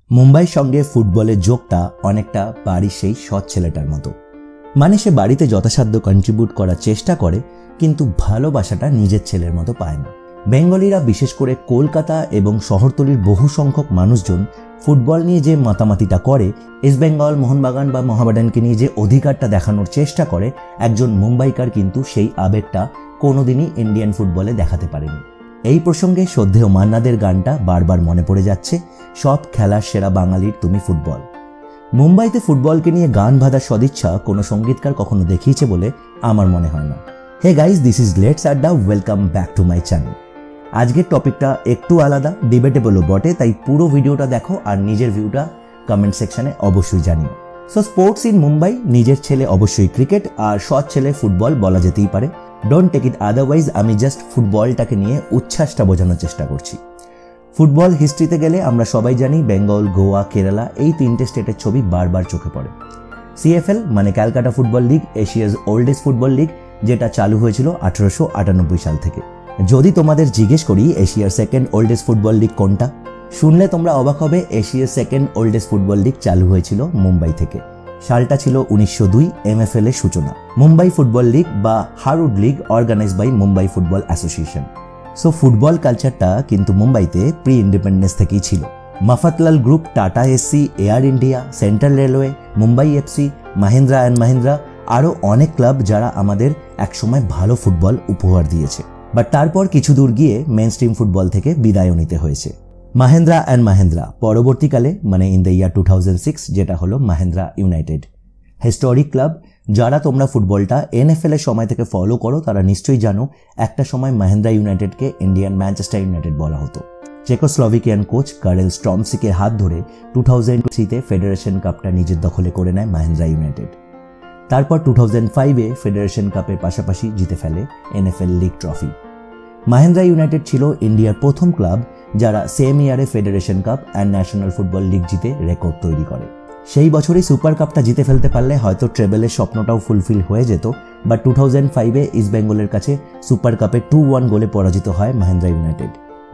মুম্বাইয়ের সঙ্গে ফুটবলের যোগটা অনেকটা বাড়ির সেই সৎ ছেলেটার মতো। মানে সে বাড়িতে যথাসাধ্য কন্ট্রিবিউট করার চেষ্টা করে, কিন্তু ভালোবাসাটা নিজের ছেলের মতো পায় না। বেঙ্গলিরা, বিশেষ করে কলকাতা এবং শহরতলির বহু সংখ্যক মানুষজন ফুটবল নিয়ে যে মাতামাতিটা করে, ইস্টবেঙ্গল, মোহনবাগান বা মহামেডানকে নিয়ে যে অধিকারটা দেখানোর চেষ্টা করে, একজন মুম্বাইকার কিন্তু সেই আবেগটা কোনোদিনই ইন্ডিয়ান ফুটবলে দেখাতে পারেনি। এই প্রসঙ্গে শ্রদ্ধেয় মান্নাদের গানটা বারবার মনে পড়ে যাচ্ছে, সব খেলার সেরা বাঙালির তুমি ফুটবল। মুম্বাইতে ফুটবলকে নিয়ে গান বাঁধার সদিচ্ছা কোনো সঙ্গীতকার কখনো দেখিয়েছে বলে আমার মনে হয় না। Hey guys, this is let's adda, welcome back to my channel. আজকের টপিকটা একটু আলাদা, ডিবেটেবলও বটে, তাই পুরো ভিডিওটা দেখো আর নিজের ভিউটা কমেন্ট সেকশনে অবশ্যই জানিও। সো স্পোর্টস ইন মুম্বাই, নিজের ছেলে অবশ্যই ক্রিকেট আর সৎ ছেলে ফুটবল বলা যেতেই পারে। ডোন্ট টেক ইট আদারওয়াইজ, আমি জাস্ট ফুটবলটাকে নিয়ে উচ্ছ্বাসটা বোঝানোর চেষ্টা করছি। ফুটবল হিস্ট্রিতে গেলে আমরা সবাই জানি বেঙ্গল, গোয়া, কেরালা এই তিনটে স্টেটের ছবি বারবার চোখে পড়ে। সিএফএল মানে Calcutta football league, Asia's oldest football league, যেটা চালু হয়েছিল 1898 সাল থেকে। যদি তোমাদের জিজ্ঞেস করি এশিয়ার সেকেন্ড ওল্ডেস্ট ফুটবল লিগ কোনটা, শুনলে তোমরা অবাক হবে। এশিয়ার সেকেন্ড ওল্ডেস্ট ফুটবল লিগ চালু হয়েছিল মুম্বাই থেকে। সালটা ছিল 1902, এমএফএল এর সূচনা। মুম্বাই ফুটবল লিগ বা Harwood league, organize by Mumbai football association. So football কালচারটা কিন্তু মুম্বাইতে প্রি ইন্ডিপেন্ডেন্স থেকেই ছিল। Mafatlal group, Tata AC, Air India, central railway, Mumbai FC, Mahindra and Mahindra, আরও অনেক ক্লাব যারা আমাদের একসময় ভালো ফুটবল উপহার দিয়েছে। বাট তারপর কিছু দূর গিয়ে মেন স্ট্রিম ফুটবল থেকে বিদায়ও নিতে হয়েছে। মাহিন্দ্রা অ্যান্ড মাহিন্দ্রা পরবর্তীকালে মানে ইন দ্য ইয়ার 2006, যেটা হলো মাহিন্দ্রা ইউনাইটেড। Historic club. যারা তোমরা ফুটবলটা এনএফএল এর সময় থেকে ফলো করো তারা নিশ্চয়ই জানো, একটা সময় মাহিন্দ্রা ইউনাইটেডকে ইন্ডিয়ান ম্যানচেস্টার ইউনাইটেড বলা হতো। চেকোস্লোভাকিয়ান কোচ কারেল স্ট্রমসিকের হাত ধরে 2003-তে ফেডারেশন কাপটা নিজের দখলে করে নেয় মাহিন্দ্রা ইউনাইটেড। তারপর 2005-এ ফেডারেশন কাপের পাশাপাশি জিতে ফেলে NFL league trophy. Mahindra United ছিল ইন্ডিয়ার প্রথম ক্লাব যারা সেম ইয়ারে federation cup and national football league জিতে রেকর্ড তৈরি করে। সেই বছরই সুপার কাপটা জিতে ফেলতে পারলে হয়তো ট্রেবেলের স্বপ্নটাও ফুলফিল হয়ে যেত। বাট 2005-এ ইস্টবেঙ্গলের কাছে সুপার কাপে 2-1 গোলে পরাজিত হয় মাহিন্দ্রা ইউনাইটেড।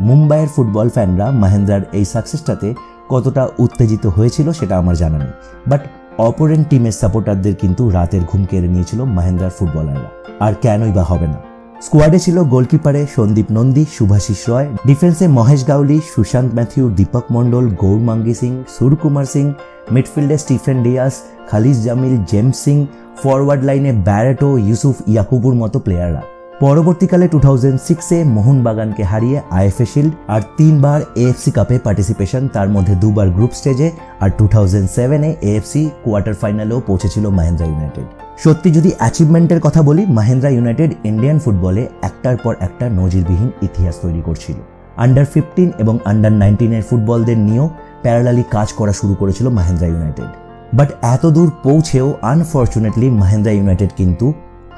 মুম্বাইয়ের ফুটবল ফ্যানরা মাহিন্দ্রার এই সাকসেসটাতে কতটা উত্তেজিত হয়েছিল সেটা আমার জানা নেই। বাট অপোনেন্ট টিমের সাপোর্টারদের কিন্তু রাতের ঘুম কেড়ে নিয়েছিল মাহিন্দ্রার ফুটবলাররা। আর কেনই বা হবে না। স্কোয়াডে ছিল গোলকিপারে সন্দীপ নন্দী, শুভাশিস রয়, ডিফেন্সে মহেশ গাউলি, সুশান্ত ম্যাথিউ, দীপক মন্ডল, গৌরমাঙ্গি সিং, সুরকুমার সিং, মিডফিল্ডে Stephen Dias, Khalid Jamil, James Singh, forward লাইনে ব্যারেটো, ইউসুফ ইয়াকুবুর মতো প্লেয়াররা। পরবর্তীকালে 2006-এ মোহনবাগানকে হারিয়ে আইএফএ শিল্ড আর 3বার এএফসি কাপে পার্টিসিপেশন, তার মধ্যে 2বার গ্রুপ স্টেজে, আর 2007-এ এএফসি কোয়ার্টার ফাইনালেও পৌঁছেছিল মাহিন্দ্রা ইউনাইটেড। সত্যি যদি অ্যাচিভমেন্টের কথা বলি, মাহিন্দ্রা ইউনাইটেড ইন্ডিয়ান ফুটবলে একটার পর একটা নজিরবিহীন ইতিহাস তৈরি করছিল। আন্ডার 15 এবং আন্ডার 19-এর ফুটবলদের নিয়েও প্যারালালি কাজ করা শুরু করেছিল মাহিন্দ্রা ইউনাইটেড। বাট এত দূর পৌঁছেও আনফর্চুনেটলি মাহিন্দ্রা ইউনাইটেড কিন্তু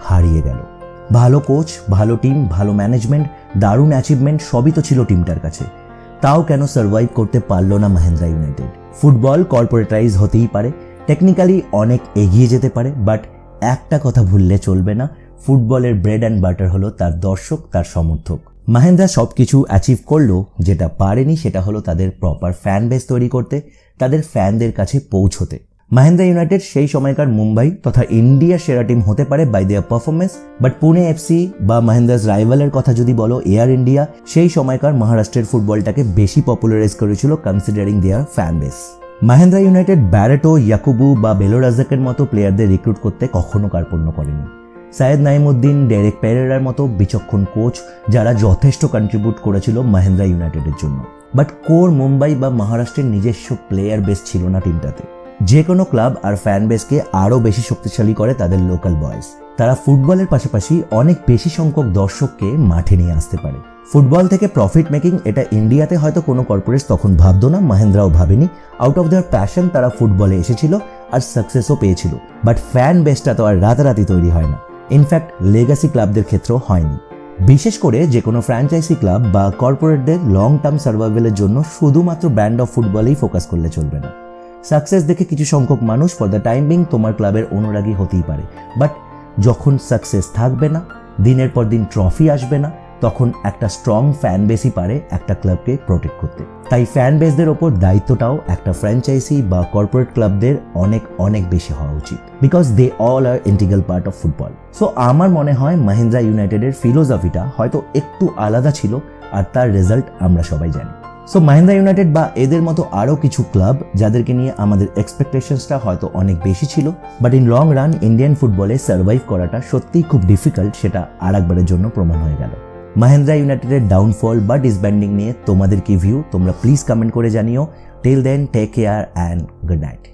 হারিয়ে গেল। ভালো কোচ, ভালো টিম, ভালো ম্যানেজমেন্ট, দারুণ অ্যাচিভমেন্ট সবই তো ছিল টিমটার কাছে। তাও কেন সার্ভাইভ করতে পারলো না মাহিন্দ্রা ইউনাইটেড? ফুটবল কর্পোরেটাইজ হতেই পারে, টেকনিক্যালি অনেক এগিয়ে যেতে পারে, বাট একটা কথা ভুললে চলবে না, ফুটবলের ব্রেড অ্যান্ড বাটার হলো তার দর্শক, তার সমর্থক। মাহিন্দ্রা সবকিছু অ্যাচিভ করলো, যেটা পারেনি সেটা হলো তাদের প্রপার ফ্যান বেস তৈরি করতে, তাদের ফ্যানদের কাছে পৌঁছতে। মাহিন্দ্রা ইউনাইটেড সেই সময়কার মুম্বাই তথা ইন্ডিয়ার সেরা টিম হতে পারে by their performance, but Pune FC বা মাহিন্দ্রাস রাইভালের কথা যদি বলো এয়ার ইন্ডিয়া, সেই সময়কার মহারাষ্ট্রের ফুটবলটাকে বেশি পপুলারাইজ করেছিল considering their fan base. Mahindra United Barreto, Yakubu বা বেলোরাজাকের মতো প্লেয়ারদের রিক্রুট করতে কখনো কার্পণ্য করেনি। সায়েদ নাইমুদ্দিন, ডেরেক পেরেরার মতো বিচক্ষণ কোচ যারা যথেষ্ট কন্ট্রিবিউট করেছিল মাহিন্দ্রা ইউনাইটেডের জন্য। বাট কোর মুম্বাই বা মহারাষ্ট্রের নিজস্ব প্লেয়ার বেস ছিল না টিমটাতে। যে কোনো ক্লাব আর ফ্যান বেসকে আরও বেশি শক্তিশালী করে তাদের লোকাল বয়েজ। তারা ফুটবলের পাশাপাশি অনেক বেশি সংখ্যক দর্শককে মাঠে নিয়ে আসতে পারে। ফুটবল থেকে প্রফিট মেকিং, এটা ইন্ডিয়াতে হয়তো কোনো কর্পোরেট তখন ভাবতো না, মাহিন্দ্রাও ভাবেনি। আউট অফ দেয়ার প্যাশন তারা ফুটবলে এসেছিল আর সাকসেসও পেয়েছিল। বাট ফ্যান বেসটা তো আর রাতারাতি তৈরি হয় না। ইনফ্যাক্ট লেগাসি ক্লাবদের ক্ষেত্রেও হয়নি। বিশেষ করে যে কোনো ফ্র্যাঞ্চাইজি ক্লাব বা কর্পোরেটদের লং টার্ম সার্ভাইভালের জন্য শুধুমাত্র ব্র্যান্ড অফ ফুটবলেই ফোকাস করলে চলবে না। সাকসেস দেখে কিছু সংখ্যক মানুষ ফর দ্য টাইম বিং তোমার ক্লাবের অনুরাগী হতেই পারে, বাট যখন সাকসেস থাকবে না, দিনের পর দিন ট্রফি আসবে না, তখন একটা স্ট্রং ফ্যান বেসই পারে একটা ক্লাবকে প্রোটেক্ট করতে। তাই ফ্যান বেসদের ওপর দায়িত্বটাও একটা ফ্র্যাঞ্চাইজি বা কর্পোরেট ক্লাবদের অনেক অনেক বেশি হওয়া উচিত, because they all are integral part of football. So আমার মনে হয় মাহিন্দ্রা ইউনাইটেডের ফিলোসফিটা হয়তো একটু আলাদা ছিল, আর তার রেজাল্ট আমরা সবাই জানি। সো মাহিন্দ্রা ইউনাইটেড বা এদের মতো আরও কিছু ক্লাব যাদেরকে নিয়ে আমাদের এক্সপেকটেশনসটা হয়তো অনেক বেশি ছিল, but in long run Indian ফুটবলে সার্ভাইভ করাটা সত্যিই খুব ডিফিকাল্ট, সেটা আরেকবারের জন্য প্রমাণ হয়ে গেল। মাহিন্দ্রা ইউনাইটেডের ডাউনফল বা ডিসব্যান্ডিং নিয়ে তোমাদের কি ভিউ তোমরা প্লিজ কমেন্ট করে জানিও। Till then take care and good night.